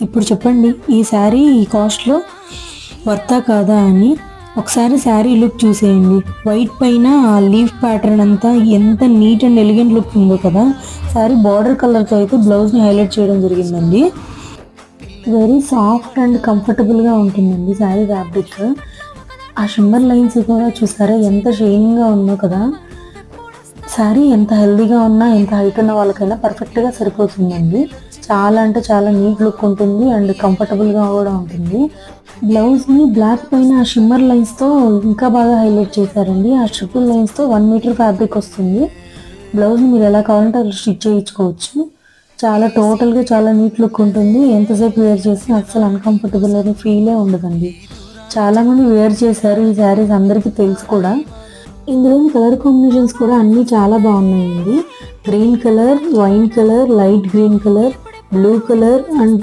ఇప్పుడు చెప్పండి, ఈ శారీ ఈ కాస్ట్లో వర్తా కాదా అని. ఒకసారి శారీ లుక్ చూసేయండి. వైట్ పైన లీఫ్ ప్యాటర్న్ అంతా ఎంత నీట్ అండ్ ఎలిగెంట్ లుక్ ఉందో కదా. శారీ బార్డర్ కలర్తో అయితే బ్లౌజ్ని హైలైట్ చేయడం జరిగిందండి. వెరీ సాఫ్ట్ అండ్ కంఫర్టబుల్గా ఉంటుందండి శారీ ఫ్యాబ్రిక్. ఆ షిమ్మర్ లైన్స్ కూడా చూసారా ఎంత షైనింగ్గా ఉందో కదా. శారీ ఎంత హెల్దీగా ఉన్నా, ఎంత హైట్ ఉన్న వాళ్ళకైనా పర్ఫెక్ట్గా సరిపోతుందండి. చాలా అంటే చాలా నీట్ లుక్ ఉంటుంది అండ్ కంఫర్టబుల్గా కూడా ఉంటుంది. బ్లౌజ్ని బ్లాక్ పైన ఆ షిమ్మర్ లైన్స్తో ఇంకా బాగా హైలైట్ చేశారండి. ఆ ట్రిపుల్ లైన్స్తో 1 మీటర్ ఫ్యాబ్రిక్ వస్తుంది. బ్లౌజ్ని మీరు ఎలా కావాలంటే అలా స్టిచ్ చేయించుకోవచ్చు. చాలా టోటల్గా చాలా నీట్ లుక్ ఉంటుంది. ఎంతసేపు వేర్ చేసినా అస్సలు అన్కంఫర్టబుల్ అనే ఫీలే ఉండదండి. చాలామంది వేర్ చేశారు ఈ శారీస్, అందరికీ తెలుసు కూడా. ఇందులోని కలర్ కాంబినేషన్స్ కూడా అన్నీ చాలా బాగున్నాయండి. Green colour, wine colour, light green colour, blue colour and